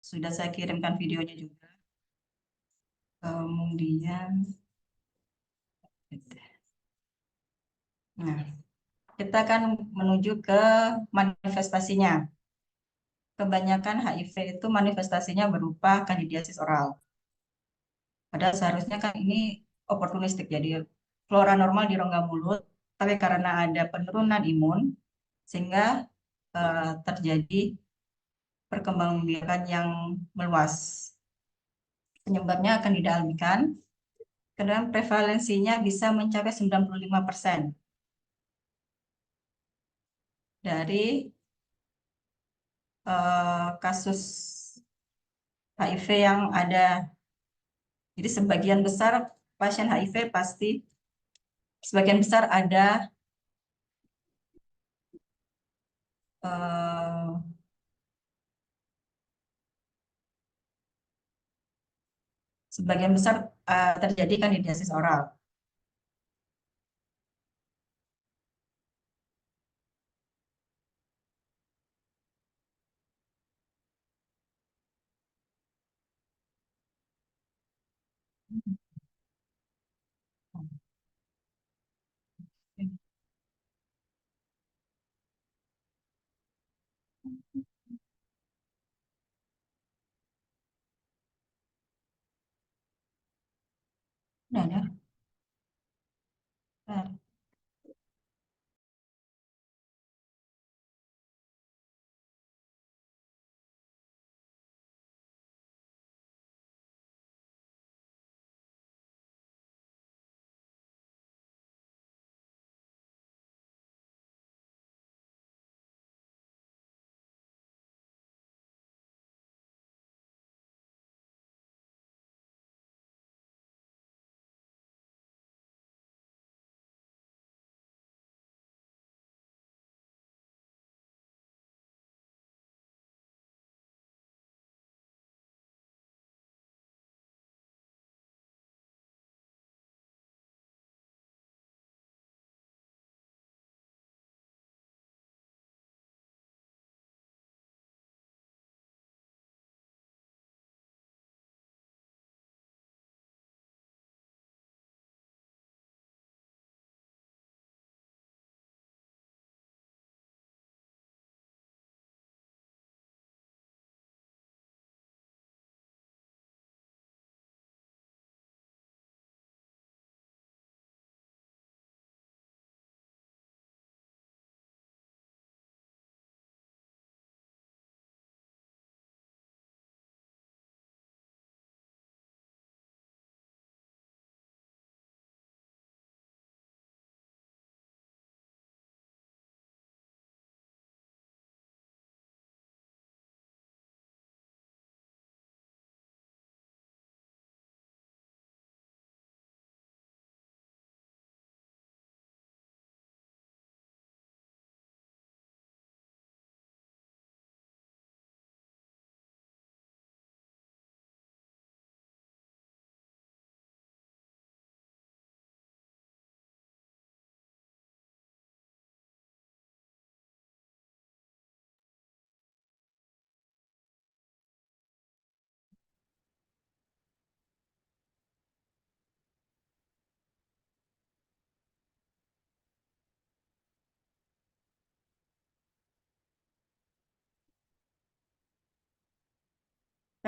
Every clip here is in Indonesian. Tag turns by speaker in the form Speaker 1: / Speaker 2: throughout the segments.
Speaker 1: Sudah saya kirimkan videonya juga. Kemudian, nah, kita akan menuju ke manifestasinya. Kebanyakan HIV itu manifestasinya berupa kandidiasis oral. Padahal seharusnya kan ini oportunistik, jadi flora normal di rongga mulut, tapi karena ada penurunan imun, sehingga terjadi perkembangbiakan yang meluas. Penyebabnya akan didalamikan, kemudian prevalensinya bisa mencapai 95% dari kasus HIV yang ada. Jadi sebagian besar pasien HIV pasti, sebagian besar ada eh, sebagian besar terjadi kandidiasis oral. Nah, ya. Nah.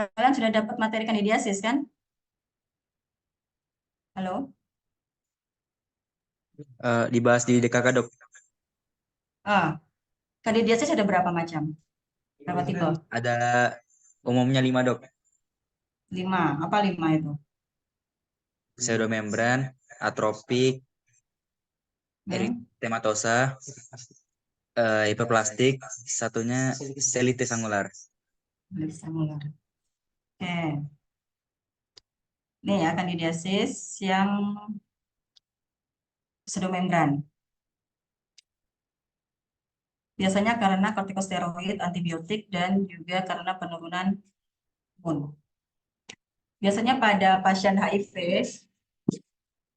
Speaker 1: Kalian sudah dapat materi kandidiasis kan? Halo?
Speaker 2: Dibahas di DKK, Dok.
Speaker 1: Ah, kandidiasis ada berapa macam? Berapa tipe?
Speaker 2: Ada umumnya 5, Dok.
Speaker 1: 5. Apa 5 itu?
Speaker 2: Pseudomembran, atropik,
Speaker 1: Hmm?
Speaker 2: eritematosa, hiperplastik, satunya colitis angular.
Speaker 1: Bisa mulai. Oke. Ini ya kandidiasis yang pseudomembran. Biasanya karena kortikosteroid, antibiotik, dan juga karena penurunan imun. Biasanya pada pasien HIV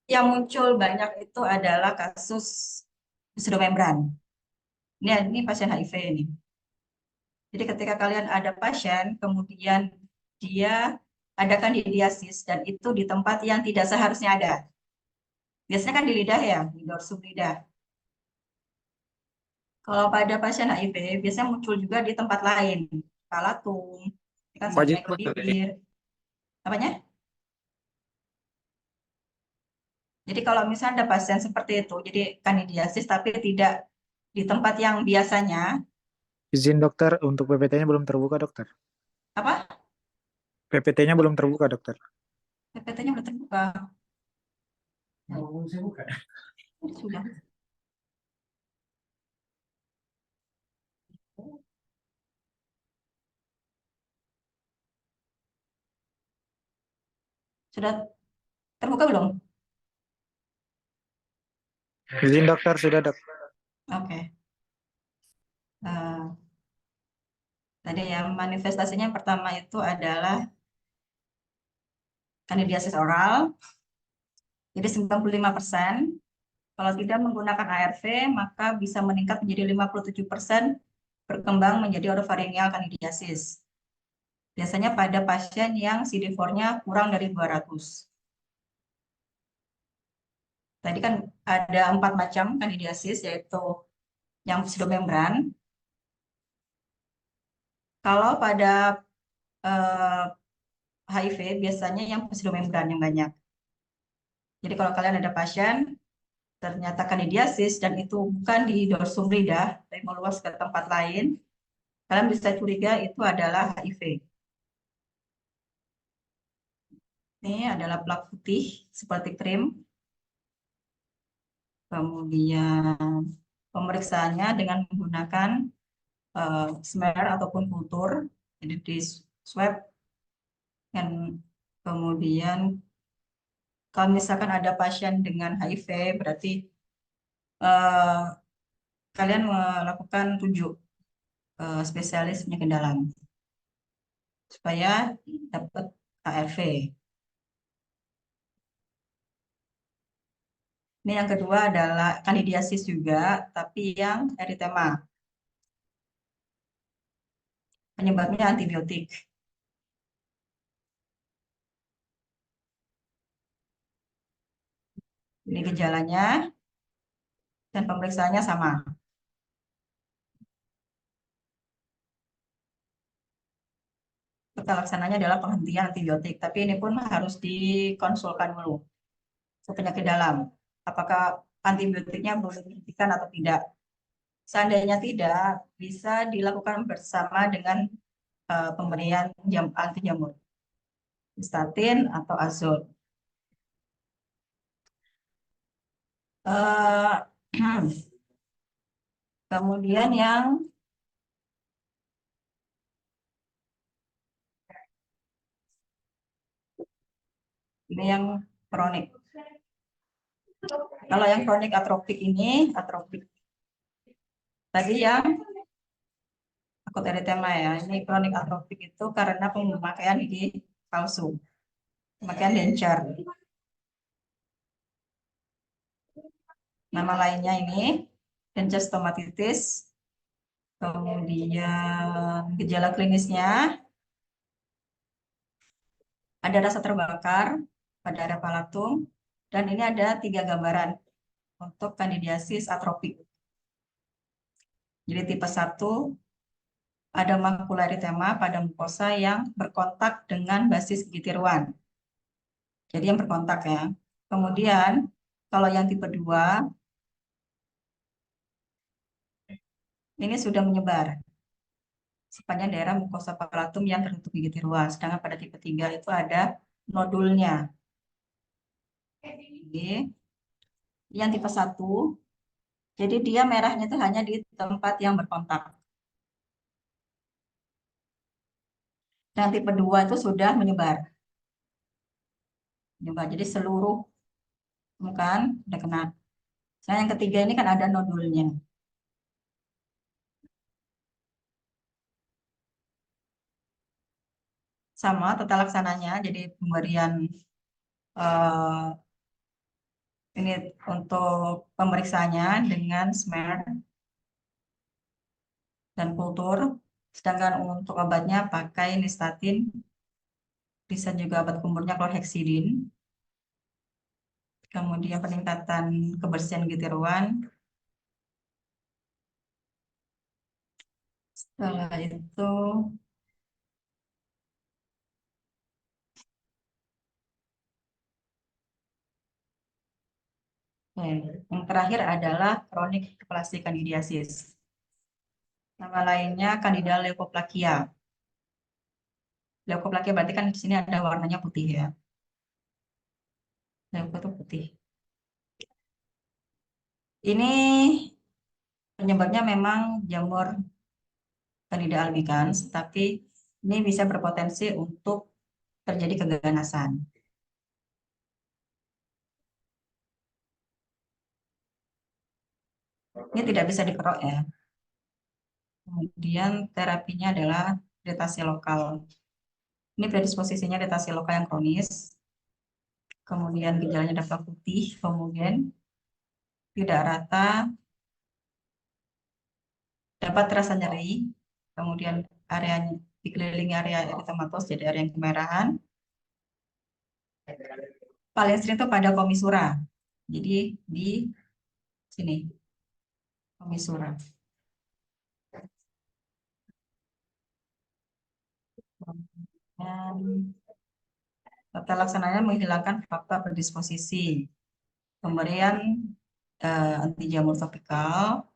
Speaker 1: yang muncul banyak itu adalah kasus pseudomembran. Ini pasien HIV ini. Jadi ketika kalian ada pasien, kemudian dia ada kandidiasis dan itu di tempat yang tidak seharusnya ada. Biasanya kan di lidah ya, di dorsum lidah. Kalau pada pasien HIV, biasanya muncul juga di tempat lain, palatung, kan
Speaker 3: Wajib
Speaker 1: sampai ke bibir. Apanya? Jadi kalau misalnya ada pasien seperti itu, jadi kandidiasis tapi tidak di tempat yang biasanya,
Speaker 3: izin dokter untuk PPT-nya belum terbuka dokter.
Speaker 1: apa?
Speaker 3: PPT-nya belum terbuka dokter.
Speaker 1: PPT-nya udah terbuka. Sudah. Sudah terbuka belum?
Speaker 3: Izin dokter sudah dok.
Speaker 1: Oke. Eh, tadi yang manifestasinya yang pertama itu adalah kandidiasis oral. Jadi 95%. Kalau tidak menggunakan ARV, maka bisa meningkat menjadi 57% berkembang menjadi orofaringeal kandidiasis. Biasanya pada pasien yang CD4-nya kurang dari 200. Tadi kan ada 4 macam kandidiasis, yaitu yang pseudomembran. Kalau pada HIV, biasanya yang pseudomembran yang banyak. Jadi kalau kalian ada pasien, ternyata kandidiasis, dan itu bukan di dorsum lidah, tapi meluas ke tempat lain, kalian bisa curiga itu adalah HIV. Ini adalah plak putih seperti krim. Kemudian pemeriksaannya dengan menggunakan smear ataupun kultur. Jadi di swab, dan kemudian kalau misalkan ada pasien dengan HIV, berarti eh, kalian melakukan rujuk spesialis penyakit dalam supaya dapat ARV. Ini yang kedua adalah kandidiasis juga, tapi yang eritema. Penyebabnya antibiotik. Ini gejalanya dan pemeriksaannya sama. Tata laksananya adalah penghentian antibiotik, tapi ini pun harus dikonsulkan dulu ke penyakit dalam. Apakah antibiotiknya boleh dihentikan atau tidak? Seandainya tidak, bisa dilakukan bersama dengan pemberian anti jamur, statin atau azol. Kemudian yang ini yang kronik. Kalau yang kronik atropik ini, atropik tadi yang akut eritema ya. Ini kronik atropik itu karena pemakaian gigi palsu, pemakaian denture. Nama lainnya ini denture stomatitis. Kemudian gejala klinisnya ada rasa terbakar pada area palatum, dan ini ada 3 gambaran untuk kandidiasis atropik. Jadi tipe 1 ada makula eritema pada mukosa yang berkontak dengan basis gigi tiruan. Jadi yang berkontak ya. Kemudian kalau yang tipe 2 ini sudah menyebar sepanjang daerah mukosa palatum yang tertutup gigi tiruan. Sedangkan pada tipe 3 itu ada nodulnya. Jadi, yang tipe 1, jadi dia merahnya itu hanya di tempat yang berkontak. Dan tipe 2 itu sudah menyebar. Jadi seluruh bukan udah kena. Nah, yang ketiga ini kan ada nodulnya. Sama tata laksananya, jadi pemberian eh, ini untuk pemeriksaannya dengan smear dan kultur. Sedangkan untuk obatnya pakai nystatin, bisa juga obat kumurnya chlorhexidin. Kemudian peningkatan kebersihan tiruan. Setelah itu yang terakhir adalah kronik hyperplasia candidiasis. Nama lainnya Candida leukoplakia. Leukoplakia berarti kan di sini ada warnanya putih ya. Leuko itu putih. Ini penyebabnya memang jamur Candida albicans, tapi ini bisa berpotensi untuk terjadi keganasan. Ini tidak bisa dikerok ya. Kemudian terapinya adalah iritasi lokal. Ini predisposisinya iritasi lokal yang kronis. Kemudian gejalanya dapat putih, kemudian tidak rata, dapat terasa nyeri, kemudian areanya dikelilingi area erythematos jadi area yang kemerahan. Paling sering itu pada komisura. Jadi di sini komisura. Dan tata laksananya menghilangkan faktor predisposisi, pemberian anti jamur topikal,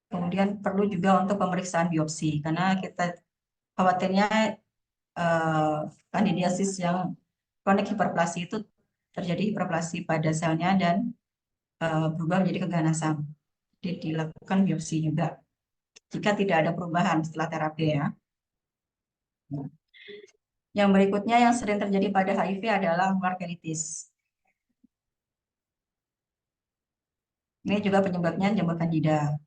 Speaker 1: kemudian perlu juga untuk pemeriksaan biopsi karena kita khawatirnya kandidiasis yang kronik hiperplasi itu terjadi hiperplasi pada selnya dan berubah menjadi keganasan. Jadi dilakukan biopsi juga jika tidak ada perubahan setelah terapi ya. Yang berikutnya yang sering terjadi pada HIV adalah varicelitis. Ini juga penyebabnya jamur candida.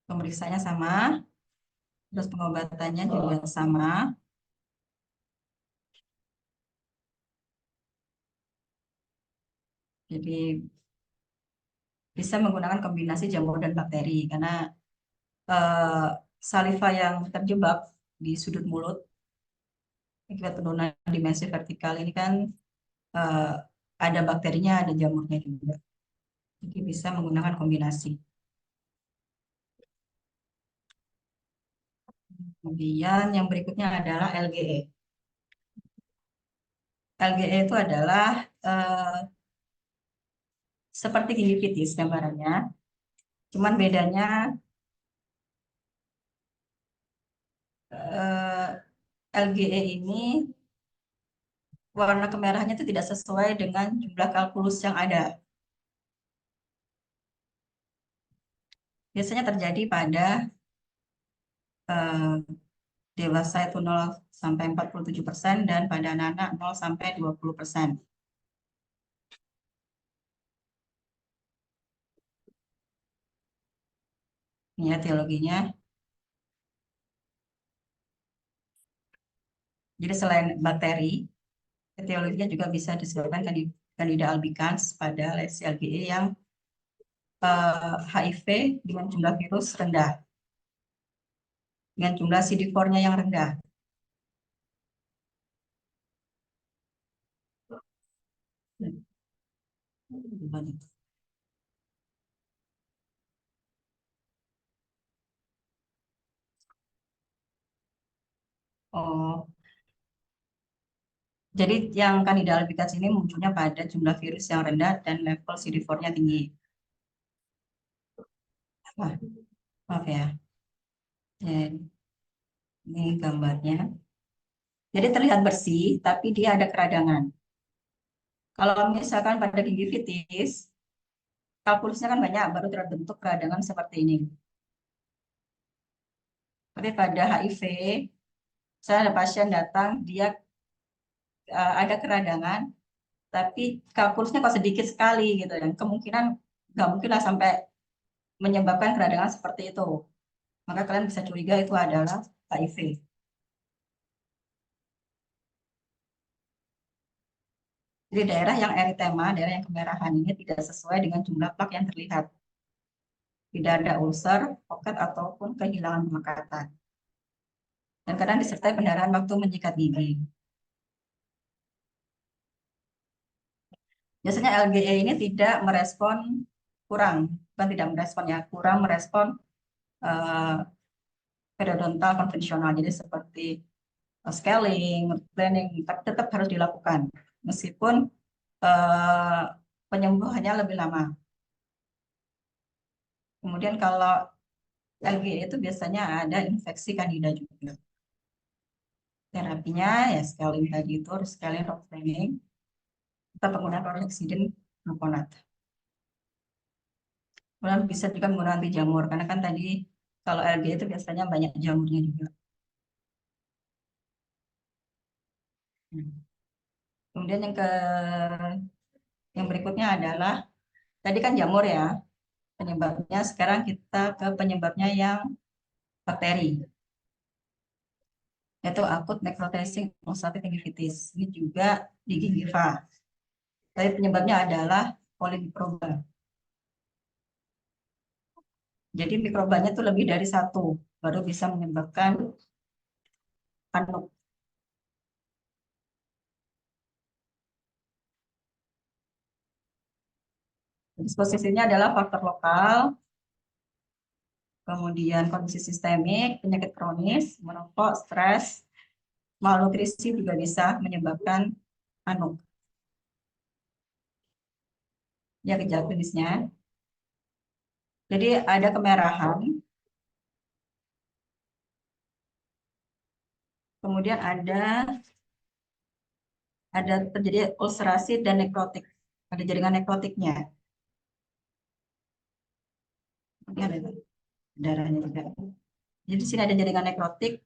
Speaker 1: Pemeriksaannya sama, terus pengobatannya juga sama. Jadi bisa menggunakan kombinasi jamur dan bakteri karena eh, saliva yang terjebak di sudut mulut akibat penurunan dimensi vertikal ini kan eh, ada bakterinya, ada jamurnya juga. Jadi bisa menggunakan kombinasi. Kemudian yang berikutnya adalah LGE. LGE itu adalah seperti gingivitis gambarannya, cuman bedanya LGE ini warna kemerahannya itu tidak sesuai dengan jumlah kalkulus yang ada. Biasanya terjadi pada dewasa itu 0 sampai 47% dan pada anak-anak 0 sampai 20%. Ini ya teologinya. Jadi selain bakteri, etiologinya juga bisa disebabkan Candida albicans pada lesi LGE yang HIV dengan jumlah virus rendah, dengan jumlah CD4-nya yang rendah. Oh, jadi yang Candida albicans ini munculnya pada jumlah virus yang rendah dan level CD4-nya tinggi. Wah, maaf ya. Ini gambarnya. Jadi terlihat bersih, tapi dia ada keradangan. Kalau misalkan pada gingivitis, kalkulusnya kan banyak, baru terbentuk keradangan seperti ini. Tapi pada HIV, saya ada pasien datang, dia ada keradangan, tapi kalkulusnya kok sedikit sekali gitu, dan kemungkinan nggak mungkin lah sampai menyebabkan keradangan seperti itu. Maka kalian bisa curiga itu adalah HIV. Jadi daerah yang eritema, daerah yang kemerahan ini tidak sesuai dengan jumlah plak yang terlihat. tidak ada ulcer, poket, ataupun kehilangan pemakatan. Dan kadang disertai pendarahan waktu menyikat gigi. Biasanya LGE ini tidak merespon, bukan tidak merespon ya, kurang merespon periodontal konvensional. Jadi seperti scaling, planning, tapi tetap harus dilakukan. Meskipun penyembuhannya lebih lama. Kemudian kalau LGE itu biasanya ada infeksi kandida juga. Terapinya ya scaling tadi itu, scaling rock planning, kita penggunaan chlorhexidin gluconat. Kemudian bisa juga menggunakan anti jamur, karena kan tadi kalau LGE itu biasanya banyak jamurnya juga. Kemudian yang berikutnya adalah, tadi kan jamur ya, penyebabnya. Sekarang kita ke penyebabnya yang bakteri, yaitu akut necrotizing ulcerative gingivitis. Ini juga di gingiva. Tapi penyebabnya adalah polimikroba. Jadi mikrobanya itu lebih dari satu, baru bisa menyebabkan anuk. Disposisinya adalah faktor lokal, kemudian kondisi sistemik, penyakit kronis, merokok, stres, malnutrisi juga bisa menyebabkan anuk. Ya, gejala klinisnya. Jadi ada kemerahan, kemudian ada terjadi ulcerasi dan nekrotik. Ada jaringan nekrotiknya. Ini ada darahnya juga. Jadi di sini ada jaringan nekrotik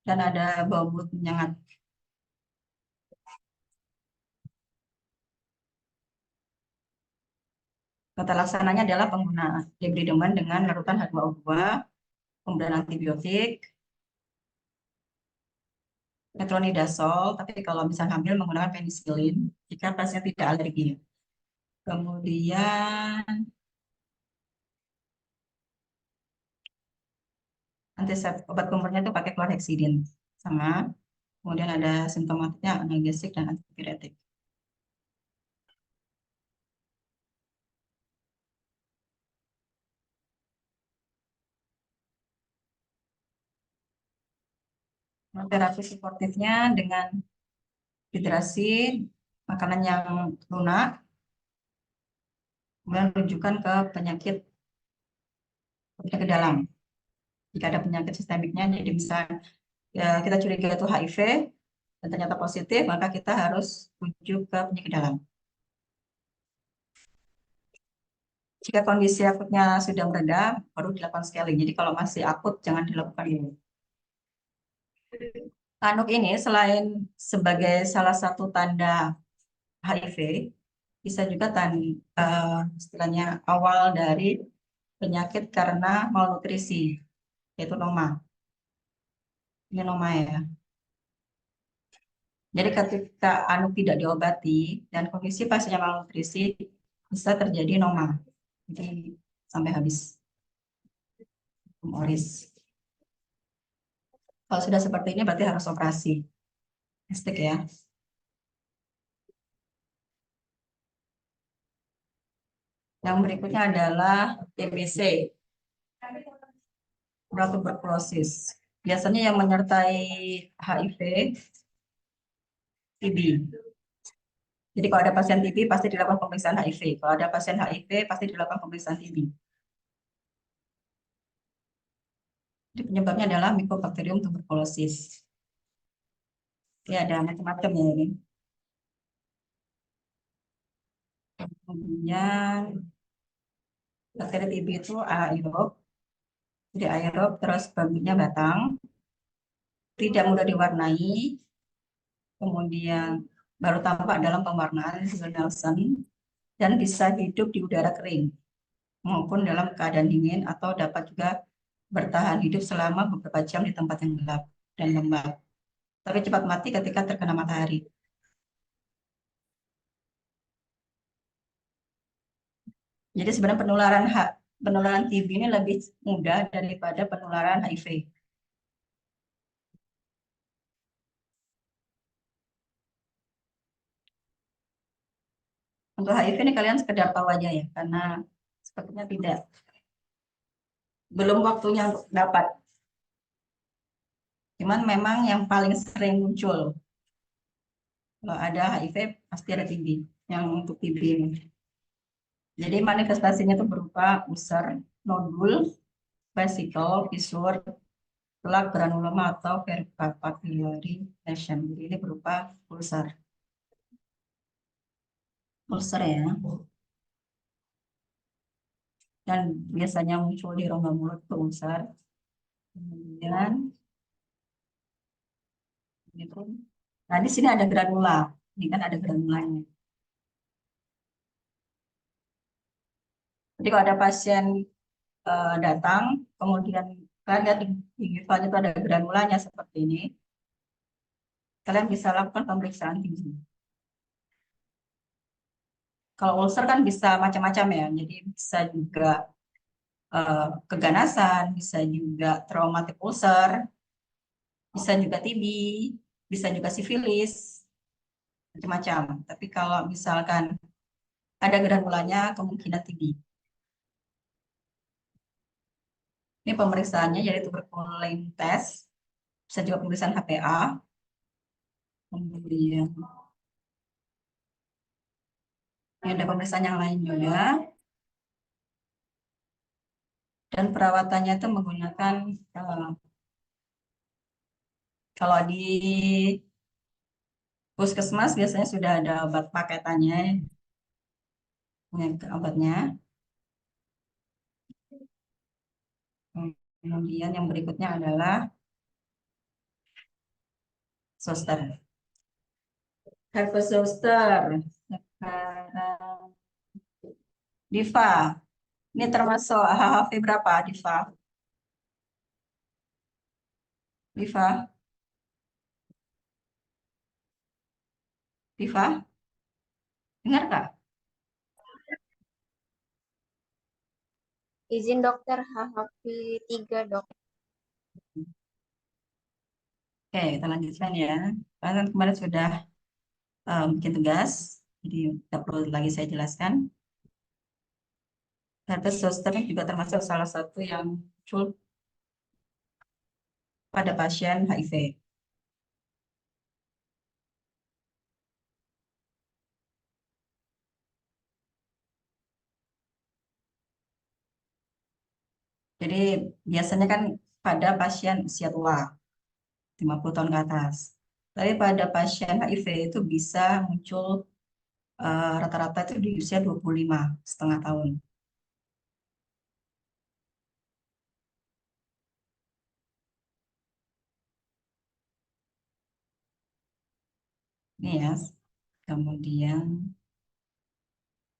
Speaker 1: dan ada bau mulut menyengat. Tata laksananya adalah penggunaan debridement dengan larutan H2O2, pemberian antibiotik, metronidazol, tapi kalau misalnya hamil menggunakan penisilin jika pasien tidak alergi. Kemudian antiseptik, obat kumpulnya itu pakai chlorhexidin sama. Kemudian ada simptomatiknya analgesik dan antipiretik. Terapi suportifnya dengan hidrasi, makanan yang lunak, kemudian rujukan ke penyakit dalam. Jika ada penyakit sistemiknya, jadi misalnya ya, kita curiga itu HIV dan ternyata positif, maka kita harus rujuk ke penyakit dalam. Jika kondisi akutnya sudah mereda, baru dilakukan scaling. Jadi kalau masih akut, jangan dilakukan dulu. Anuk ini selain sebagai salah satu tanda HIV, bisa juga istilahnya awal dari penyakit karena malnutrisi, yaitu noma. Ini noma ya. Jadi ketika anuk tidak diobati dan kondisi pasiennya malnutrisi, bisa terjadi noma. Jadi sampai habis. Humoris. Kalau sudah seperti ini berarti harus operasi. Estek ya. Yang berikutnya adalah TBC, tuberkulosis. Biasanya yang menyertai HIV, TB. Jadi kalau ada pasien TB pasti dilakukan pemeriksaan HIV. Kalau ada pasien HIV pasti dilakukan pemeriksaan TB. Jadi penyebabnya adalah Mycobacterium tuberculosis. Ya ada macam-macam ya ini. Kemudian bakteri TB itu aerob. Jadi aerob terus bentuknya batang, tidak mudah diwarnai, kemudian baru tampak dalam pewarnaan Nelson, dan bisa hidup di udara kering maupun dalam keadaan dingin, atau dapat juga bertahan hidup selama beberapa jam di tempat yang gelap dan lembab. Tapi cepat mati ketika terkena matahari. Jadi sebenarnya penularan TB ini lebih mudah daripada penularan HIV. Untuk HIV ini kalian sekedar tahu aja ya, karena sepertinya tidak, belum waktunya untuk dapat. Cuman memang yang paling sering muncul kalau ada HIV pasti ada TB. Yang untuk TB ini, jadi manifestasinya itu berupa ulcer, nodul, vesikel, fisur, plak, granuloma atau papillary lesion. Jadi ini berupa ulcer. Ulcer ya. Dan biasanya muncul di rongga mulut ke ulcer. Kemudian itu. Nah, di sini ada granula. Ini kan ada granulanya. Jadi kalau ada pasien datang, kemudian kalian lihat di gifanya itu ada granulanya seperti ini, kalian bisa lakukan pemeriksaan TB. Kalau ulcer kan bisa macam-macam ya, jadi bisa juga keganasan, bisa juga traumatik ulcer, bisa juga TB, bisa juga sifilis, macam-macam. Tapi kalau misalkan ada granulanya, kemungkinan TB. Ini pemeriksaannya yaitu tuberculin test, bisa juga pemeriksaan HPA, kemudian ini ada pemeriksaan yang lain juga. Dan perawatannya itu menggunakan kalau di puskesmas biasanya sudah ada obat paketannya, obatnya. Kemudian yang berikutnya adalah zoster. Herpes zoster. Sekarang Diva. Ini termasuk HHV berapa, Diva? Diva? Diva? Dengar Kak?
Speaker 4: Izin dokter, HHV 3 dok.
Speaker 1: Oke, kita lanjutkan ya. Karena kemarin sudah bikin tugas, jadi tidak perlu lagi saya jelaskan. Herpes zoster juga termasuk salah satu yang muncul pada pasien HIV. Jadi biasanya kan pada pasien usia tua, 50 tahun ke atas. Tapi pada pasien HIV itu bisa muncul rata-rata itu di usia 25,5 tahun. Ini ya. Kemudian,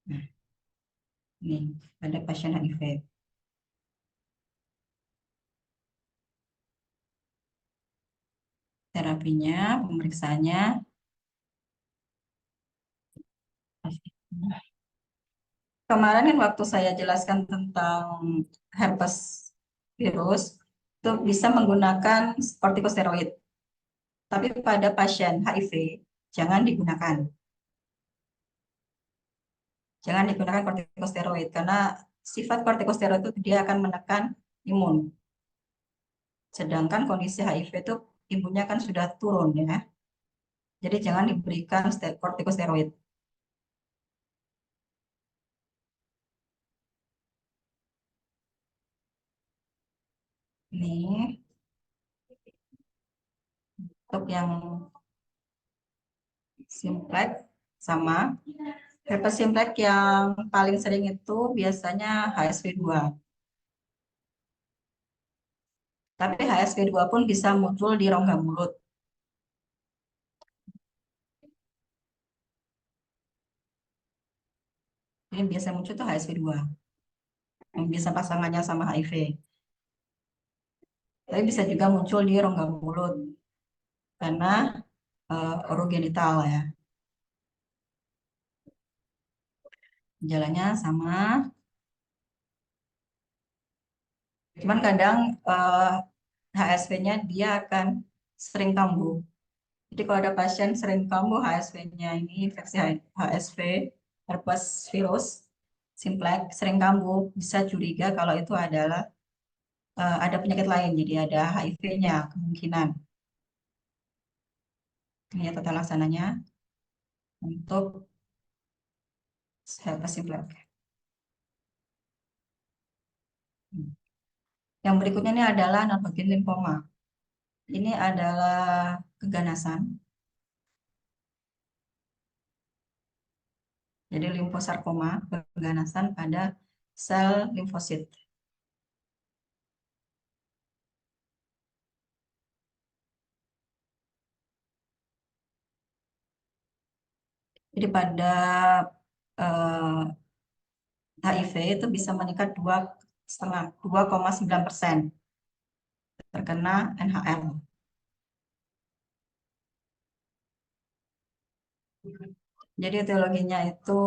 Speaker 1: nah, ini pada pasien HIV. Terapinya, pemeriksaannya. Kemarin kan waktu saya jelaskan tentang herpes virus, itu bisa menggunakan kortikosteroid. Tapi pada pasien HIV, jangan digunakan. Jangan digunakan kortikosteroid, karena sifat kortikosteroid itu dia akan menekan imun. Sedangkan kondisi HIV itu imunnya kan sudah turun ya. Jadi jangan diberikan kortikosteroid. Ini untuk yang simplex sama herpes simplex yang paling sering itu biasanya HSV2. Tapi HSV2 pun bisa muncul di rongga mulut. Ini biasa muncul tuh HSV2. Yang biasa pasangannya sama HIV. Tapi bisa juga muncul di rongga mulut karena orogenital ya. Gejalanya sama Cuman kadang HSV-nya dia akan sering kambuh. Jadi kalau ada pasien sering kambuh HSV-nya ini infeksi HSV, herpes virus, simplex, sering kambuh, bisa curiga kalau itu adalah ada penyakit lain. Jadi ada HIV-nya kemungkinan. Ini tata laksananya untuk herpes simplex. Yang berikutnya ini adalah non-Hodgkin lymphoma. Ini adalah keganasan. Jadi limfosarkoma, keganasan pada sel limfosit. Jadi pada HIV itu bisa meningkat 2,9% terkena NHL. Jadi etiologinya itu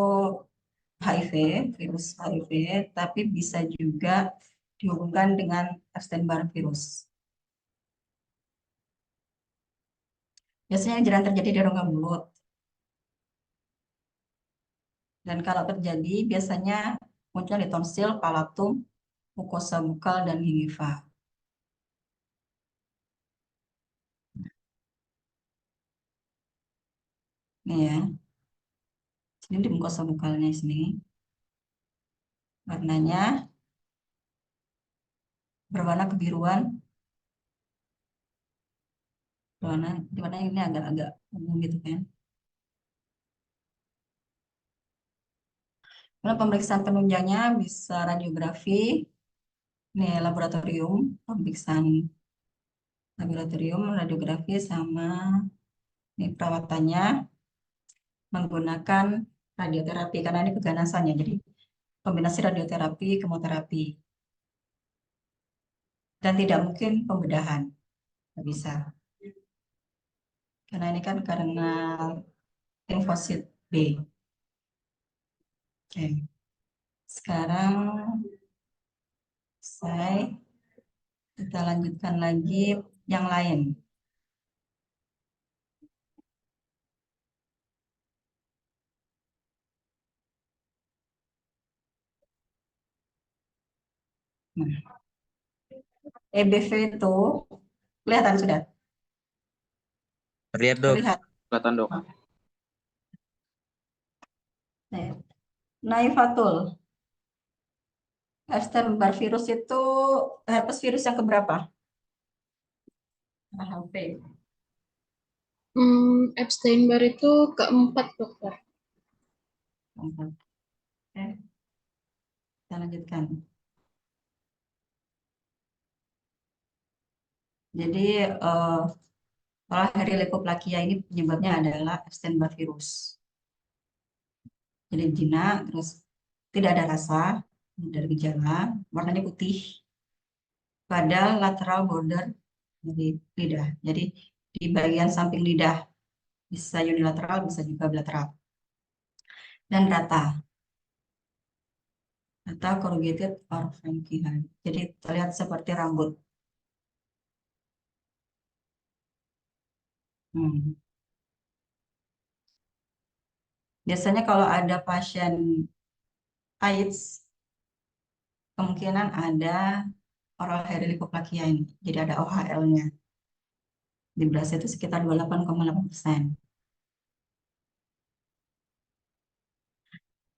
Speaker 1: HIV, virus HIV, tapi bisa juga dihubungkan dengan Epstein-Barr virus. Biasanya jarang terjadi di rongga mulut. Dan kalau terjadi, biasanya muncul di tonsil, palatum, mukosa bukal, dan gingiva. Ini ya. Sini di mukosa bukalnya sini. Warnanya berwarna kebiruan. Warna ini agak-agak ungu gitu kan. Kalau pemeriksaan penunjangnya bisa radiografi, ini laboratorium, pemeriksaan laboratorium, radiografi sama ini perawatannya menggunakan radioterapi karena ini keganasannya. Jadi kombinasi radioterapi, kemoterapi. Dan tidak mungkin pembedahan, nggak bisa. Karena ini kan karena limfosit B. Oke. Sekarang kita lanjutkan lagi yang lain. Nah, EBV itu kelihatan sudah?
Speaker 2: Lihat dok.
Speaker 1: Terlihat.
Speaker 5: Kelihatan dok.
Speaker 1: Naifatul. Epstein-Barr virus itu herpes virus yang keberapa? HPV.
Speaker 4: Epstein-Barr itu keempat, dokter.
Speaker 1: Oke. Kita lanjutkan. Jadi olah herilepoplakia ini penyebabnya adalah Epstein-Barr virus. Jadi jinak, terus tidak ada rasa, dari gejala, warnanya putih pada lateral border dari lidah. Jadi di bagian samping lidah bisa unilateral, bisa juga bilateral. Dan rata corrugated or frankihan. Jadi terlihat seperti rambut. Biasanya kalau ada pasien AIDS, kemungkinan ada oral herilepoplakia ini. Jadi ada OHL-nya. Di beras itu sekitar 28,8%.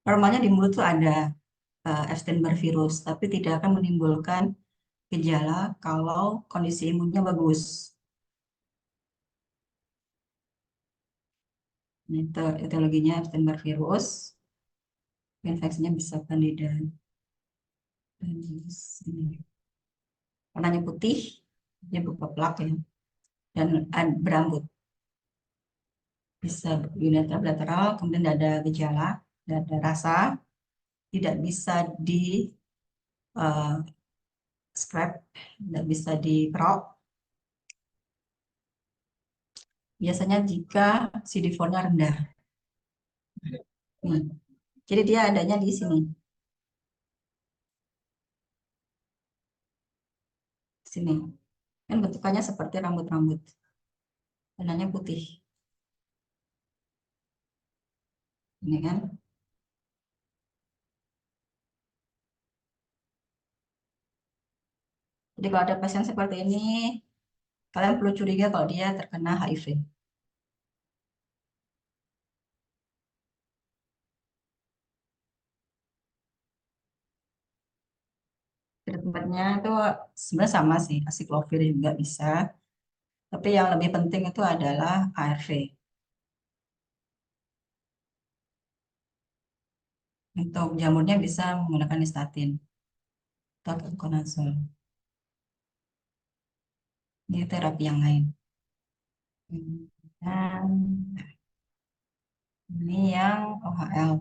Speaker 1: Normalnya di mulut tuh ada Epstein-Barr virus, tapi tidak akan menimbulkan gejala kalau kondisi imunnya bagus. Itu etiologinya Epstein-Barr virus. Infeksinya bisa Candida. Warnanya putih, dia berupa plak ya, dan berambut. Bisa unilateral, bilateral, kemudian tidak ada gejala, tidak ada rasa, tidak bisa di scrap, tidak bisa dikerok. Biasanya jika CD4-nya rendah. Jadi dia adanya di sini. Sini. Kan bentukannya seperti rambut-rambut. Warnanya putih. Ini kan. Jadi kalau ada pasien seperti ini, kalian perlu curiga kalau dia terkena HIV. Treatmentnya itu sebenarnya sama sih, asiklovir juga bisa. Tapi yang lebih penting itu adalah ARV. Untuk jamurnya bisa menggunakan nystatin atau ketoconazole. Ini terapi yang lain. Dan ini yang OHL.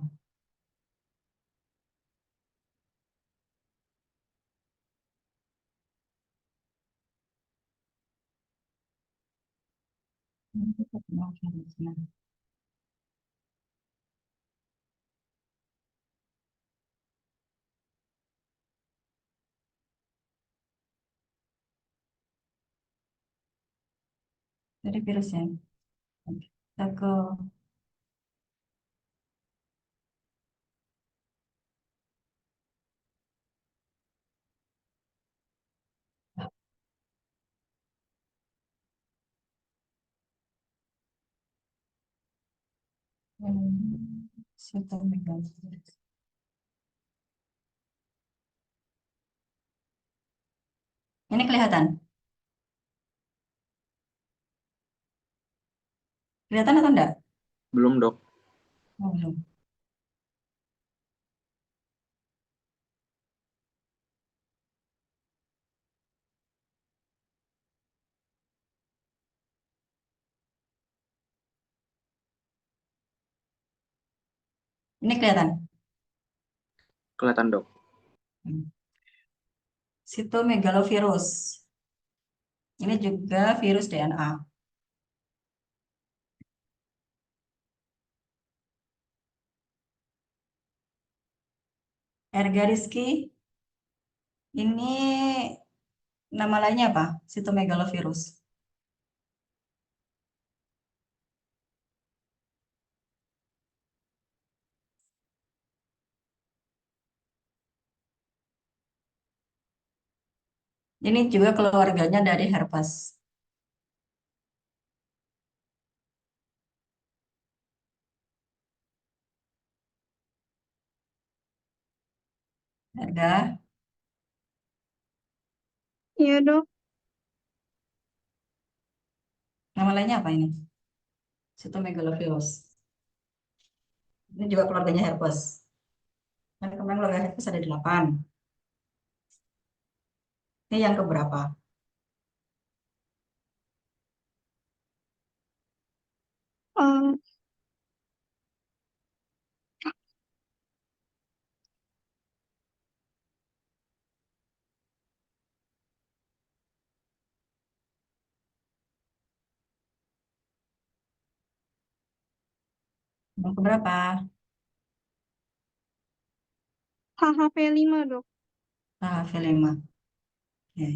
Speaker 1: Dari virusnya. Kita ke cytomegalovirus. Ini kelihatan? Kelihatan atau enggak?
Speaker 2: Belum, Dok.
Speaker 1: Oh, belum. Ini kelihatan?
Speaker 2: Kelihatan, Dok.
Speaker 1: Cytomegalovirus. Ini juga virus DNA. Erga Rizky, ini nama lainnya apa? Cytomegalovirus. Ini juga keluarganya dari herpes. Erga,
Speaker 5: Iya dok,
Speaker 1: nama lainnya apa ini? Cytomegalovirus. Ini juga keluarganya herpes. Kan kemarin keluarga herpes ada 8. Ini yang keberapa?
Speaker 5: eh,
Speaker 1: Yang keberapa?
Speaker 5: HHV 5 dok.
Speaker 1: Ah, V5. Oke.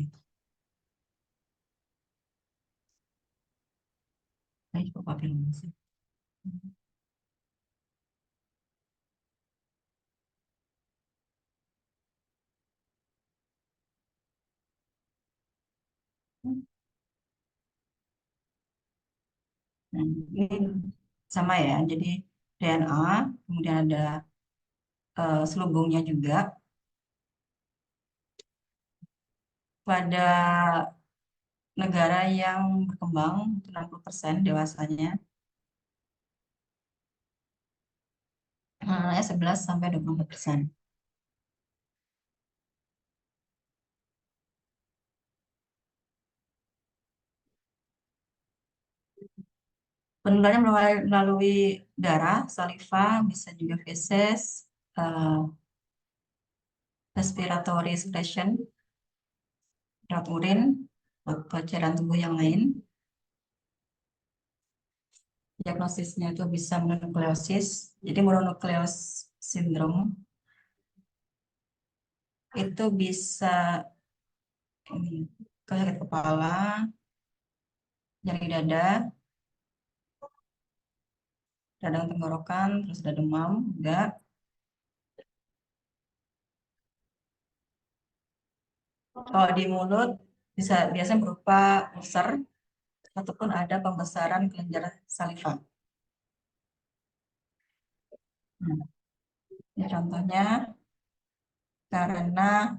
Speaker 1: Baik, kok papiloma sih. Nah, ini sama ya, jadi DNA, kemudian ada selubungnya juga. Pada negara yang berkembang, itu 60% dewasanya, 11 sampai 24%. Penularannya melalui darah, saliva, bisa juga feses, eh, respiratory secretion, lewat urin, atau cairan tubuh yang lain. Diagnosisnya itu bisa mononukleosis. Jadi mononukleosis syndrome itu bisa ini, sakit kepala, nyeri dada, radang tenggorokan, terus ada demam, enggak. Kalau di mulut bisa biasanya berupa ulcer ataupun ada pembesaran kelenjar saliva. Nah, ini contohnya karena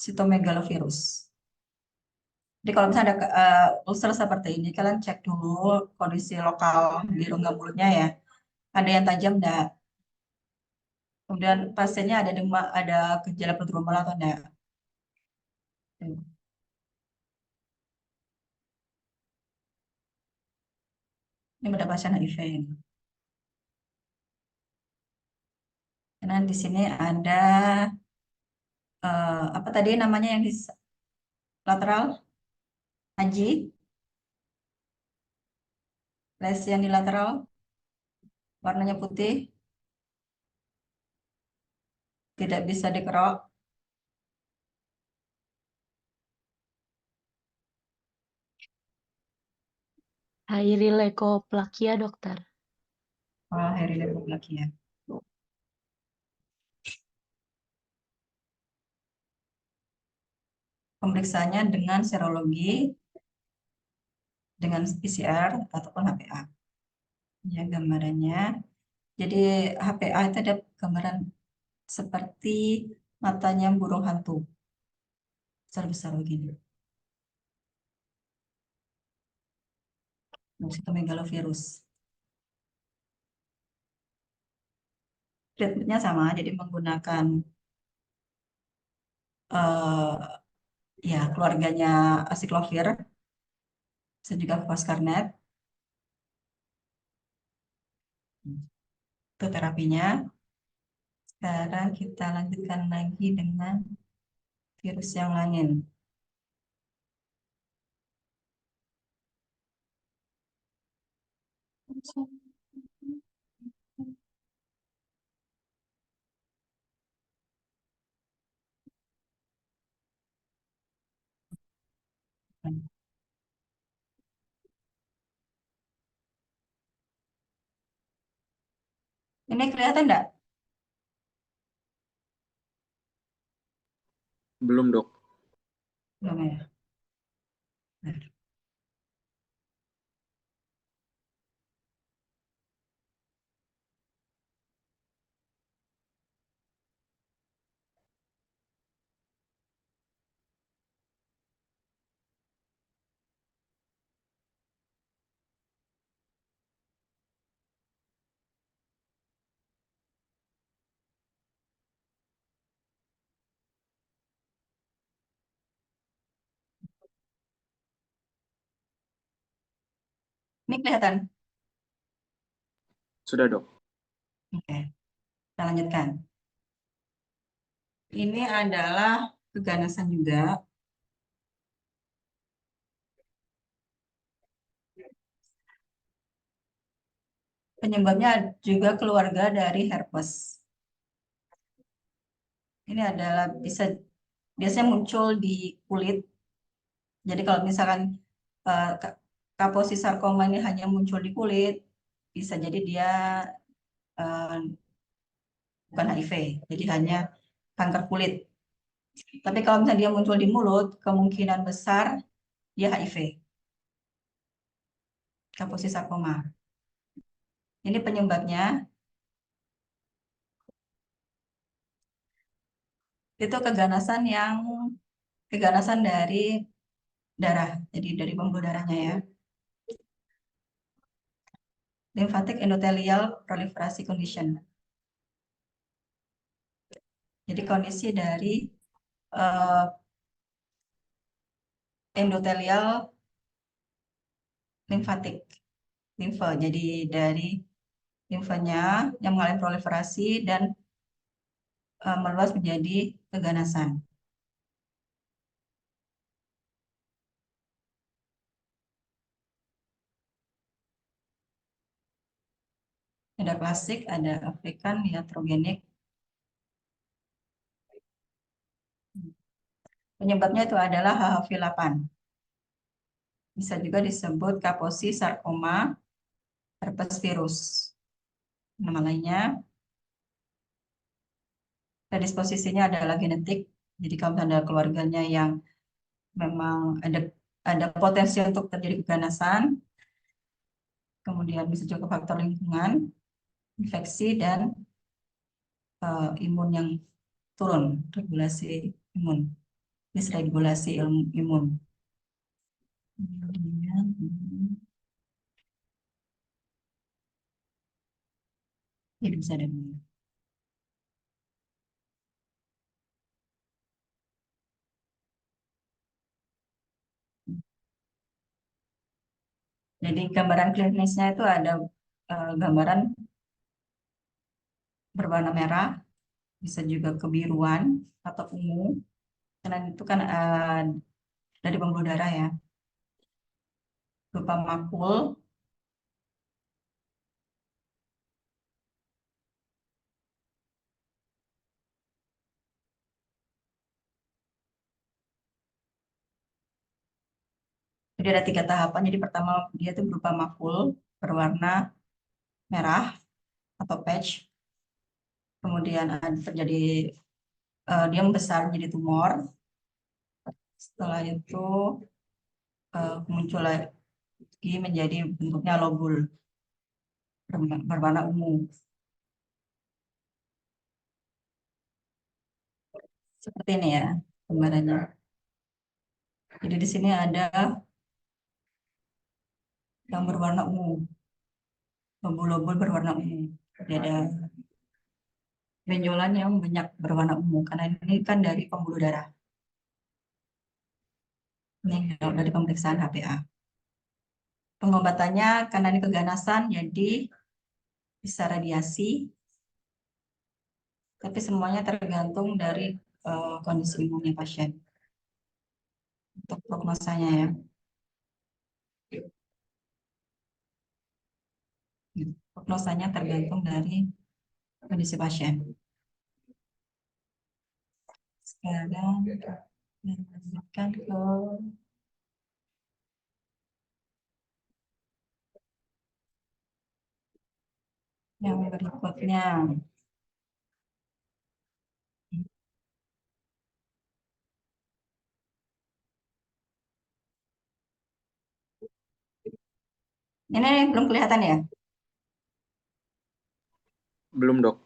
Speaker 1: sitomegalovirus. Jadi kalau misalnya ada ulcer seperti ini, kalian cek dulu kondisi lokal di rongga mulutnya ya. Ada yang tajam enggak? Kemudian pasiennya ada demam, ada gejala perut gumpal atau enggak? Ini pada pasien HIV. Karena di sini ada apa tadi namanya yang di lateral? Aji, lesi yang di lateral, warnanya putih, tidak bisa dikerok.
Speaker 6: Hairy-leukoplakia, dokter.
Speaker 1: Oh, hairy-leukoplakia. Pemeriksaannya dengan serologi, dengan PCR ataupun HPA. Ya, gambarannya. Jadi HPA itu ada gambaran seperti matanya burung hantu. Besar-besar begini. Sitomegalovirus. Treatmentnya sama, jadi menggunakan ya keluarganya acyclovir, dan juga foscarnet. Itu terapinya. Sekarang kita lanjutkan lagi dengan virus yang lain. Ini kelihatan enggak?
Speaker 2: Belum, Dok.
Speaker 1: Belum ya? Nah, ini kelihatan?
Speaker 2: Sudah, Dok.
Speaker 1: Oke, kita lanjutkan. Ini adalah keganasan juga. Penyebabnya juga keluarga dari herpes. Ini adalah biasanya muncul di kulit. Jadi kalau misalkan Kaposi sarkoma ini hanya muncul di kulit, bisa jadi dia eh, bukan HIV, jadi hanya kanker kulit. Tapi kalau misalnya dia muncul di mulut, kemungkinan besar dia HIV, Kaposi sarkoma. Ini penyebabnya itu keganasan dari darah, jadi dari pembuluh darahnya ya. Lymphatic endothelial proliferation condition. Jadi kondisi dari endotelial limfatik, limfe. Jadi dari limfanya yang mengalami proliferasi dan meluas menjadi keganasan. Ada klasik, ada Afrikan, iatrogenik. Penyebabnya itu adalah HHV8. Bisa juga disebut Kaposi sarkoma herpes virus. Nama lainnya, predisposisinya adalah genetik. Jadi kalau ada keluarganya yang memang ada potensi untuk terjadi keganasan, kemudian bisa juga faktor lingkungan, infeksi, dan imun yang turun, regulasi imun, disregulasi imun. Kemudian, ini bisa ada. Jadi gambaran klinisnya itu ada gambaran berwarna merah, bisa juga kebiruan atau ungu, karena itu kan dari pembuluh darah ya, berupa makul, jadi ada 3 tahapan. Jadi pertama dia itu berupa makul berwarna merah atau patch, kemudian terjadi dia membesar menjadi tumor. Setelah itu muncul lagi menjadi bentuknya lobul berwarna ungu. Seperti ini ya gambarannya. Jadi di sini ada yang berwarna ungu, lobul-lobul berwarna ungu. Jadi ada benjolan yang banyak berwarna ungu karena ini kan dari pembuluh darah. Ini dari pemeriksaan HPA. Pengobatannya karena ini keganasan, jadi bisa radiasi, tapi semuanya tergantung dari kondisi imunnya pasien. Untuk prognosanya ya. Prognosanya tergantung dari kondisi pasien. Sekarang lanjutkan ke yang berikutnya. Ini belum kelihatan ya?
Speaker 2: Belum, Dok.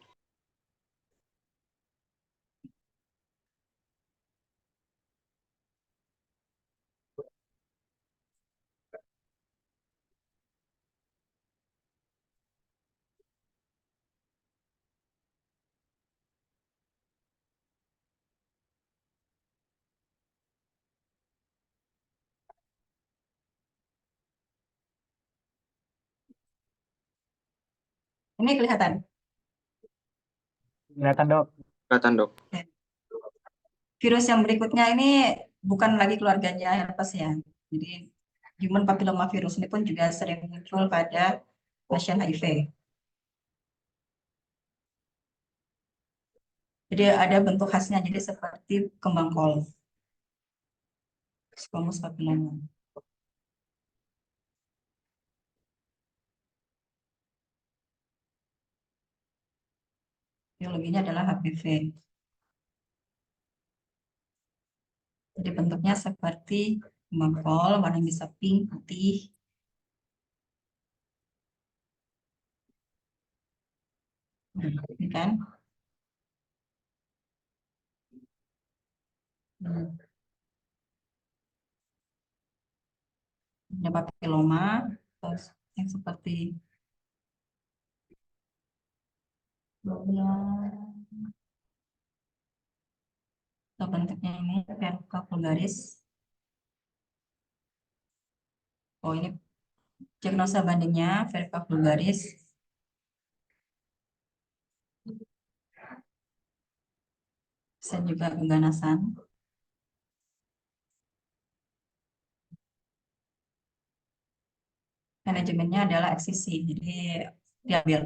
Speaker 1: Ini kelihatan.
Speaker 3: Kelihatan dok.
Speaker 2: Kelihatan, Dok.
Speaker 1: Virus yang berikutnya ini bukan lagi keluarganya herpes ya. Jadi human papillomavirus ini pun juga sering muncul pada pasien HIV. Jadi ada bentuk khasnya, jadi seperti kembang kol. Squamous papilloma. Biologinya adalah HPV. Jadi bentuknya seperti kembang kol, warna bisa pink, putih. Ini kan. Ada papiloma, terus yang seperti atau bentuknya ini verruca vulgaris. Oh ini diagnosa bandingnya verruca vulgaris. Bisa juga keganasan. Manajemennya adalah eksisi, jadi diambil.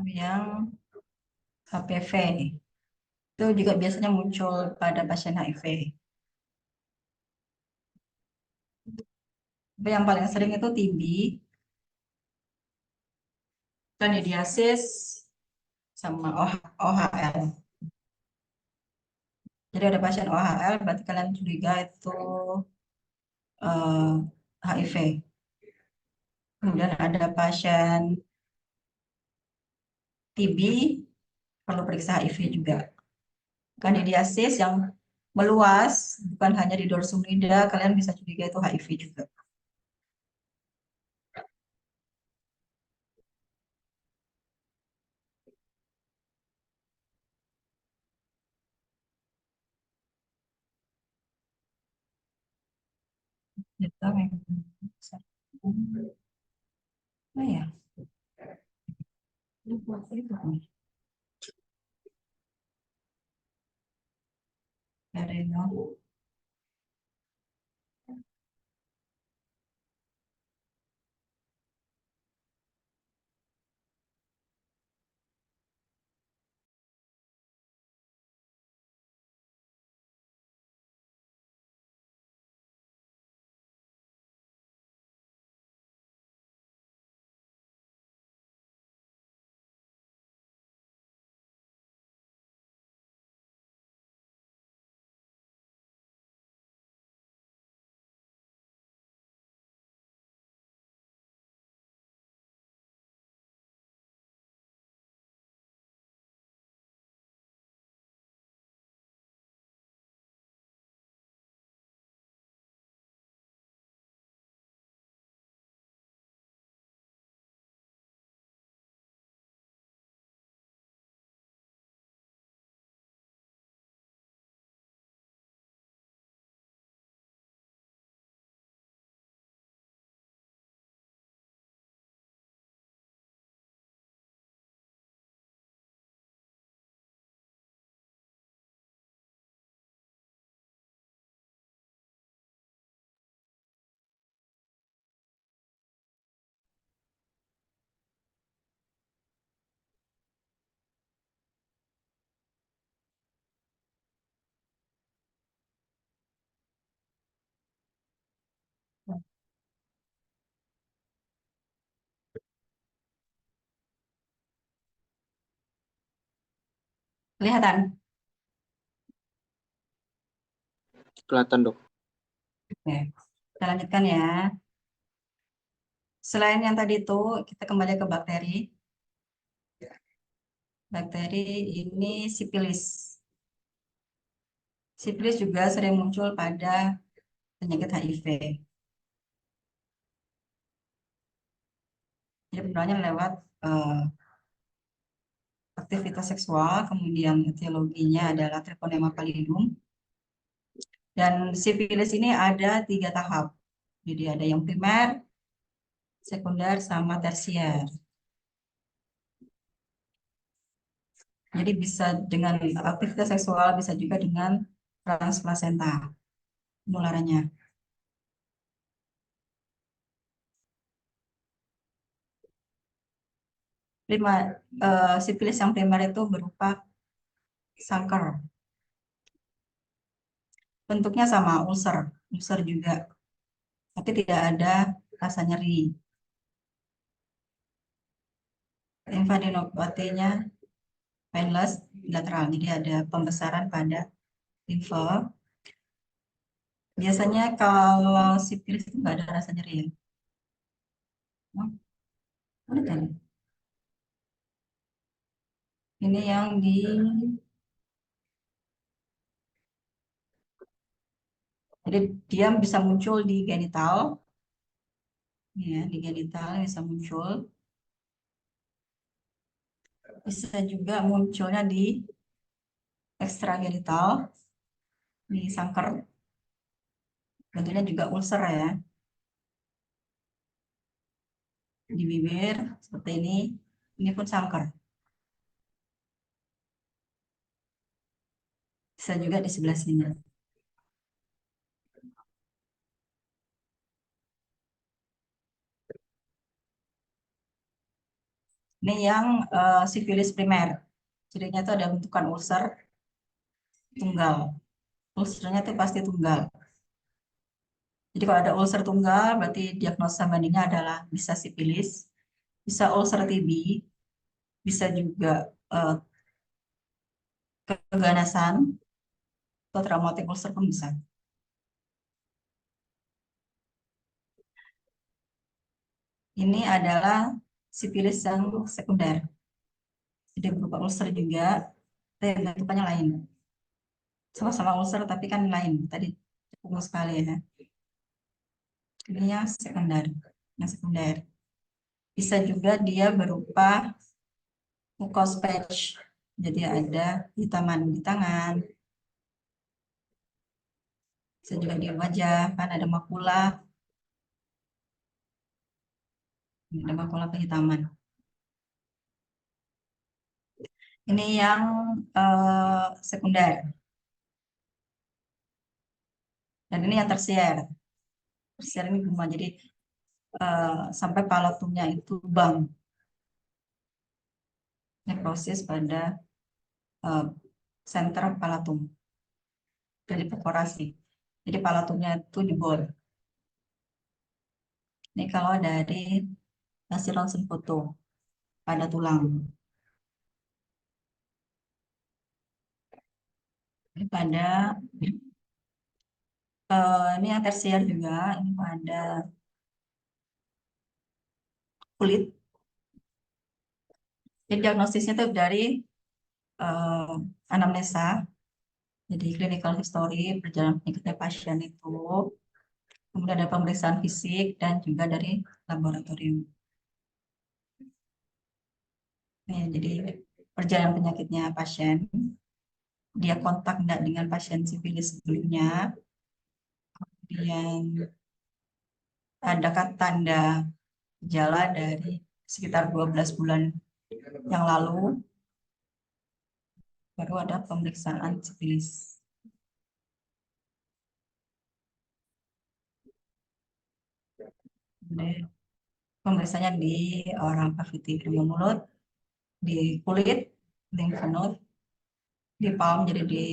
Speaker 1: Yang HPV. Itu juga biasanya muncul pada pasien HIV. Tapi yang paling sering itu TB, kandidiasis, sama OHL. Jadi ada pasien OHL, berarti kalian curiga itu HIV. Kemudian ada pasien TB, perlu periksa HIV juga. Kandidiasis yang meluas, bukan hanya di dorsum lidah, kalian bisa curiga itu HIV juga. Gitu, memang. Oh ya, lupa itu nih. Karena kelihatan.
Speaker 2: Kelihatan, Dok.
Speaker 1: Oke, kita lanjutkan ya. Selain yang tadi itu, kita kembali ke bakteri. Bakteri ini sipilis. Sipilis juga sering muncul pada penyakit HIV. Jadi penularannya lewat aktivitas seksual, kemudian etiologinya adalah Treponema pallidum. Dan sipilis ini ada 3 tahap. Jadi ada yang primer, sekunder, sama tersier. Jadi bisa dengan aktivitas seksual, bisa juga dengan transplasenta penularannya. Sipilis yang primer itu berupa kanker. Bentuknya sama, ulcer juga, tapi tidak ada rasa nyeri. Limfadenopatinya painless bilateral, jadi ada pembesaran pada limfe. Biasanya kalau sipilis itu nggak ada rasa nyeri ya. Oh, ada tadi. Ini yang jadi dia bisa muncul di genital, ya, di genital bisa muncul. Bisa juga munculnya di ekstragenital, di sanker. Bentuknya juga ulcer ya. Di bibir seperti ini pun sanker. Bisa juga di sebelah sini. Ini yang sifilis primer. cirinya itu ada bentukan ulcer tunggal. Ulcernya itu pasti tunggal. Jadi kalau ada ulcer tunggal, berarti diagnosa bandingnya adalah bisa sifilis, bisa ulcer TB, bisa juga keganasan, atau traumatic ulcer pun bisa. Ini adalah sifilis yang sekunder. Jadi berupa ulcer juga, tapi bentukannya lain. Sama-sama ulcer tapi kan lain. Tadi cukup sekali ya. Ini yang sekunder. Yang sekunder. Bisa juga dia berupa mucous patch. Jadi ada hitaman di tangan. Bisa juga di wajah, kan ada makula. Ada makula kehitaman. Ini yang sekunder. Dan ini yang tersier. Tersier ini guma. Jadi sampai palatumnya itu bang. Nekrosis pada center palatum. Jadi perforasi. Jadi palatumnya itu dibor. Ini kalau dari hasil ronsen foto pada tulang. Ini pada ini yang tersier juga, ini pada kulit. Jadi diagnosisnya itu dari anamnesa, jadi clinical history, perjalanan penyakitnya pasien itu, kemudian ada pemeriksaan fisik dan juga dari laboratorium. Ya, jadi perjalanan penyakitnya pasien, dia kontak enggak dengan pasien sifilis sebelumnya, kemudian adakah tanda gejala dari sekitar 12 bulan yang lalu, baru ada pemeriksaan sifilis. Pemeriksaannya di orang cavity hidung mulut, di kulit, lymph node, di palm, jadi di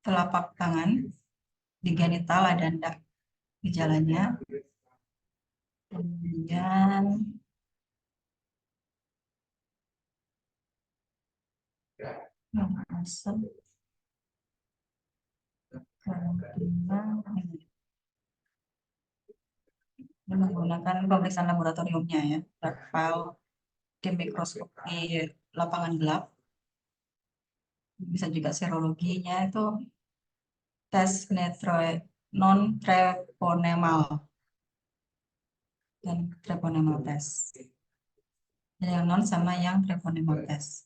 Speaker 1: telapak tangan, di genital ada enggak gejalanya. Kemudian masuk menggunakan pemeriksaan laboratoriumnya ya, file di mikroskopi lapangan gelap, bisa juga serologinya itu tes non treponemal dan treponemal test. Yang non sama yang treponemal test.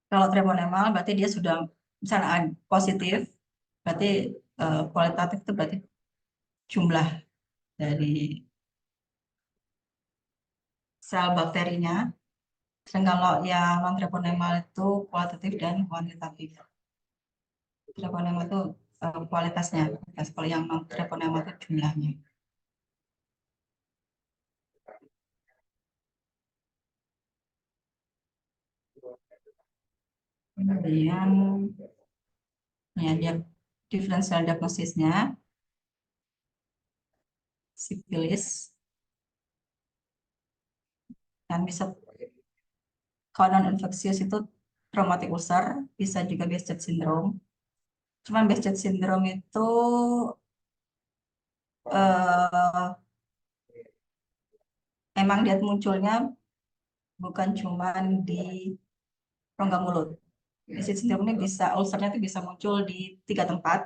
Speaker 1: Kalau treponemal berarti dia sudah misalnya positif, berarti kualitatif itu berarti jumlah dari sel bakterinya. Dan kalau yang non treponemal itu kualitatif dan kuantitatif. Treponemal itu kualitasnya, kalau yang non treponemal itu jumlahnya. Kemudian ya dia diferensial diagnosisnya sifilis, dan bisa kalau non infeksius itu traumatic ulcer, bisa juga Behcet syndrome. Cuman Behcet syndrome itu emang dia munculnya bukan cuman di rongga mulut. Behcet syndrome ini bisa ulcernya itu bisa muncul di 3 tempat.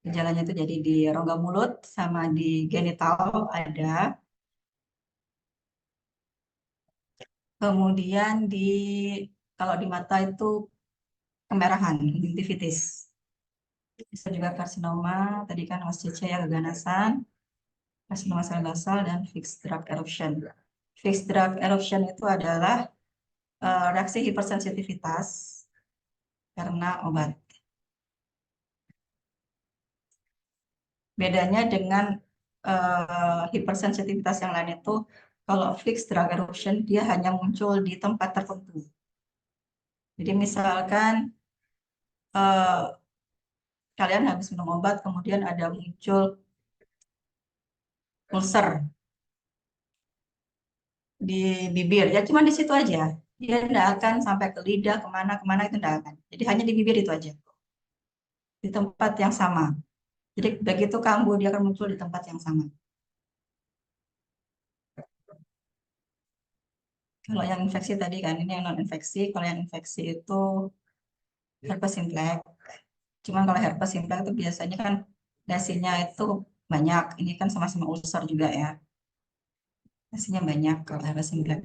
Speaker 1: Gejalanya itu jadi di rongga mulut sama di genital ada. Kemudian kalau di mata itu kemerahan, gingivitis. Bisa juga karsinoma, tadi kan OSCC ya, keganasan, karsinoma sel basal, dan fixed drug eruption. Fixed drug eruption itu adalah reaksi hipersensitivitas karena obat. Bedanya dengan hipersensitivitas yang lain itu, kalau fixed drug eruption dia hanya muncul di tempat tertentu. Jadi misalkan kalian habis minum obat, kemudian ada muncul ulcer di bibir, ya cuma di situ aja. Dia tidak akan sampai ke lidah, kemana-kemana itu tidak akan. Jadi hanya di bibir itu aja, di tempat yang sama. Jadi begitu kambuh, dia akan muncul di tempat yang sama. Kalau yang infeksi tadi kan, ini yang non-infeksi. Kalau yang infeksi itu herpes simplex. Cuman kalau herpes simplex itu biasanya kan lesinya itu banyak. Ini kan sama-sama ulcer juga ya. Lesinya banyak kalau herpes simplex.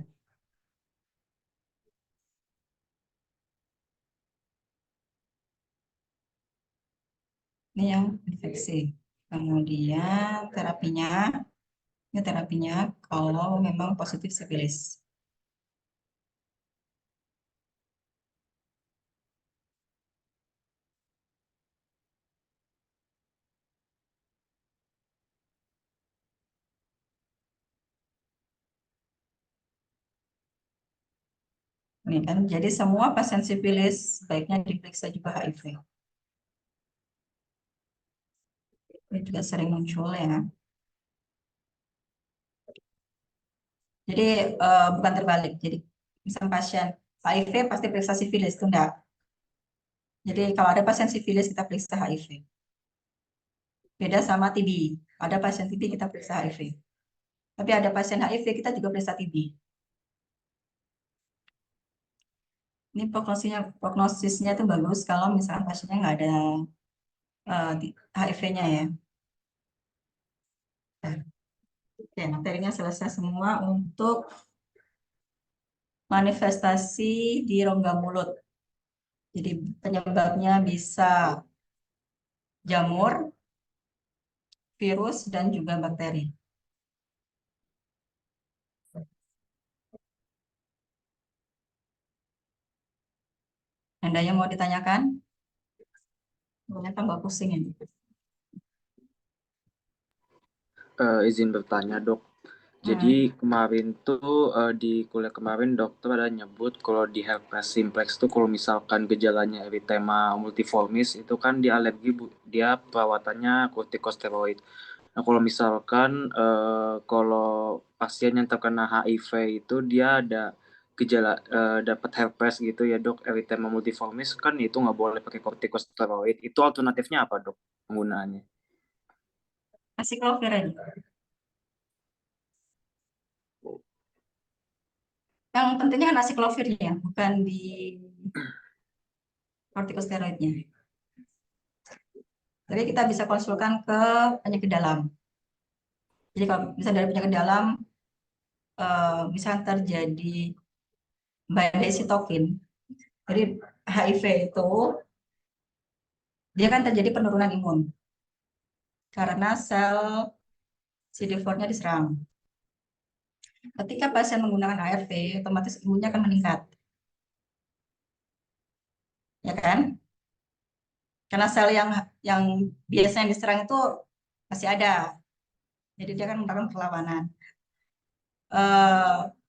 Speaker 1: Ini yang infeksi. Kemudian ini terapinya kalau memang positif sifilis. Ini kan, jadi semua pasien sifilis baiknya diperiksa juga HIV. Ini juga sering muncul ya. Jadi bukan terbalik. Jadi misalnya pasien HIV pasti periksa sifilis itu enggak. Jadi kalau ada pasien sifilis kita periksa HIV. Beda sama TB. Ada pasien TB kita periksa HIV. Tapi ada pasien HIV kita juga periksa TB. Ini prognosisnya itu bagus kalau misalnya pasiennya nggak ada HIV-nya ya. Oke, materinya selesai semua untuk manifestasi di rongga mulut. Jadi penyebabnya bisa jamur, virus, dan juga bakteri. Ada yang mau ditanyakan? Banyak tambah pusing ini.
Speaker 2: Izin bertanya, Dok. Jadi kemarin tuh di kuliah kemarin dokter ada nyebut kalau di herpes simplex tuh kalau misalkan gejalanya erythema multiformis itu kan dia alergi, dia perawatannya kortikosteroid. Nah kalau misalkan kalau pasien yang terkena HIV itu dia ada gejala dapat herpes gitu ya Dok, erythema multiformis kan itu nggak boleh pakai kortikosteroid. Itu alternatifnya apa Dok penggunaannya?
Speaker 1: Acyclovir aja. Yang pentingnya kan acyclovirnya, bukan di kortikosteroidnya. Tapi kita bisa konsulkan ke penyakit dalam. Jadi kalau misalnya dari penyakit dalam, misalnya terjadi badai sitokin. Jadi HIV itu dia kan terjadi penurunan imun karena sel CD4-nya diserang. Ketika pasien menggunakan ARV, otomatis imunnya akan meningkat. Ya kan? Karena sel yang biasanya diserang itu masih ada. Jadi dia akan melakukan perlawanan.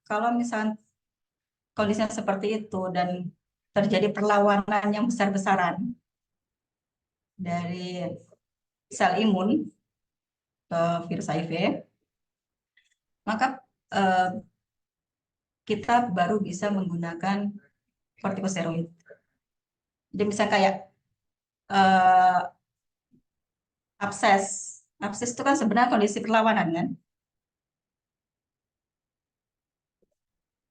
Speaker 1: Kalau misalnya kondisinya seperti itu dan terjadi perlawanan yang besar-besaran dari sel imun ke virus HIV, maka kita baru bisa menggunakan kortikosteroid. Jadi misalnya kayak abses. Abses itu kan sebenarnya kondisi perlawanan kan.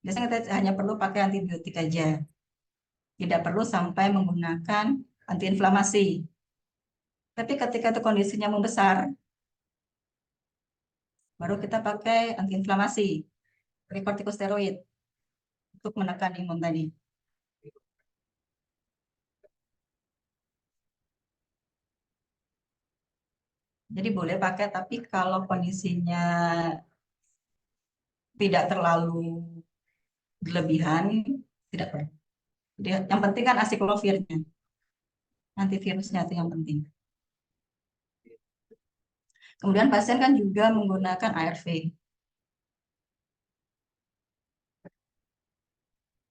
Speaker 1: Biasanya kita hanya perlu pakai antibiotik aja. Tidak perlu sampai menggunakan antiinflamasi. Tapi ketika itu kondisinya membesar, baru kita pakai antiinflamasi, pakai kortikosteroid untuk menekan imun tadi. Jadi boleh pakai, tapi kalau kondisinya tidak terlalu berlebihan, tidak perlu. Jadi, yang penting kan acyclovirnya, antivirusnya itu yang penting. Kemudian pasien kan juga menggunakan ARV.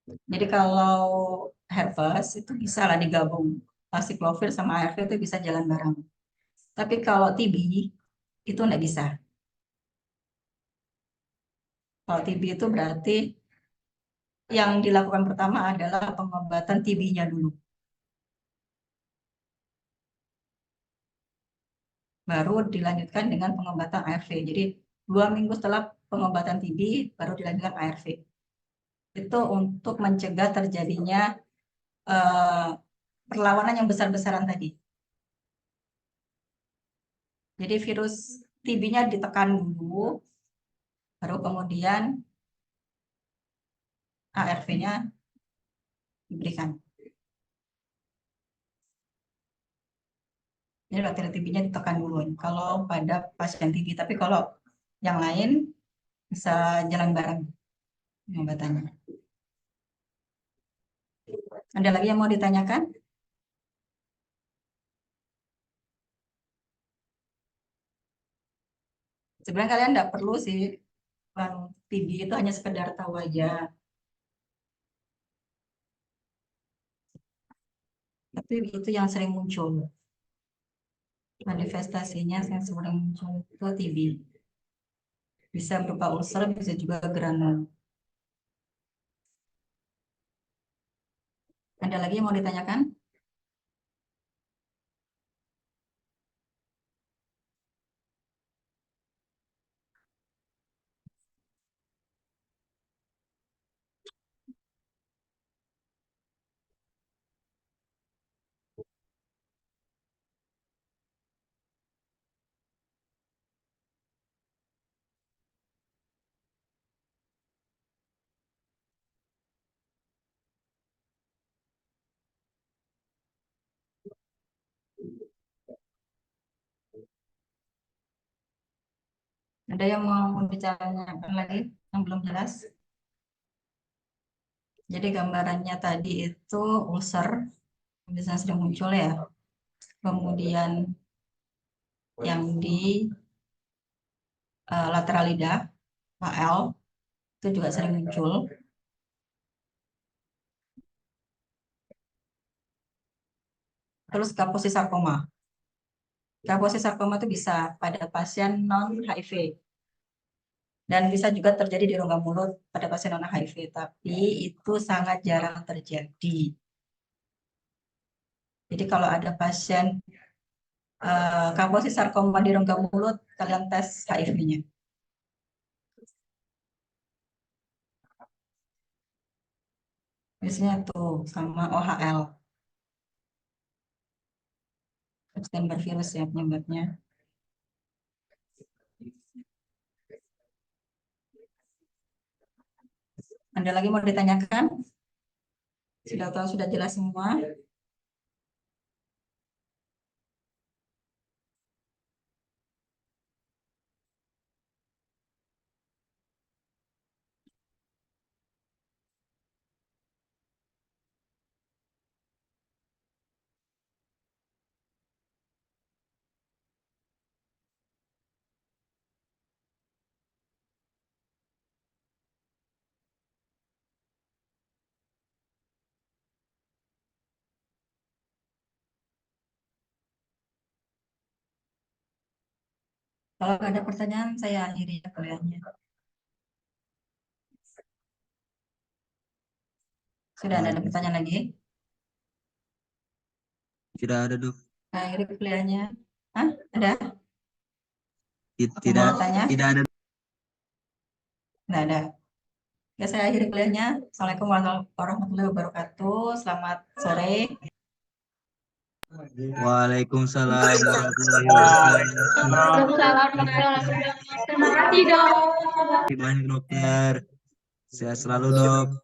Speaker 1: Jadi kalau herpes itu bisa lah digabung. Acyclovir sama ARV itu bisa jalan bareng. Tapi kalau TB itu nggak bisa. Kalau TB itu berarti yang dilakukan pertama adalah pengobatan TB-nya dulu. Baru dilanjutkan dengan pengobatan ARV. Jadi 2 minggu setelah pengobatan TB baru dilanjutkan ARV. Itu untuk mencegah terjadinya perlawanan yang besar-besaran tadi. Jadi virus TB-nya ditekan dulu, baru kemudian ARV-nya diberikan. Jadi bakteri TB-nya ditekan dulu kalau pada pasien TB. Tapi kalau yang lain bisa jalan bareng pengobatannya. Ada lagi yang mau ditanyakan? Sebenarnya kalian nggak perlu sih, TB itu hanya sekedar tahu aja. Tapi itu yang sering muncul. Manifestasinya yang sering muncul itu TB. Bisa berupa ulcer, bisa juga granul. Ada lagi yang mau ditanyakan? Ada yang mau bicarakan lagi yang belum jelas? Jadi gambarannya tadi itu ulcer, bisa sering muncul ya. Kemudian yang di lateral lidah, HL, itu juga sering muncul. Terus Kaposi sarkoma. Kaposi sarkoma itu bisa pada pasien non-HIV. Dan bisa juga terjadi di rongga mulut pada pasien non-HIV. Tapi itu sangat jarang terjadi. Jadi kalau ada pasien Kaposi sarkoma di rongga mulut, kalian tes HIV-nya. Biasanya tuh sama OHL. Epstein-Barr virus ya penyebabnya. Ada lagi mau ditanyakan? Sudah tahu, sudah jelas semua? Kalau ada pertanyaan, saya akhiri ya kuliahnya. Sudah ada pertanyaan lagi?
Speaker 6: Tidak ada, Dok.
Speaker 1: Saya akhiri kuliahnya. Hah? Ada?
Speaker 6: Tidak,
Speaker 1: Bertanya?
Speaker 6: tidak ada.
Speaker 1: Tidak ada. Ya, saya akhiri kuliahnya. Assalamualaikum warahmatullahi wabarakatuh. Selamat sore.
Speaker 6: Waalaikumsalam warahmatullahi wabarakatuh.
Speaker 4: Terima kasih, Dok.
Speaker 6: Terima kasih banyak, dokter. Sehat selalu, Dok.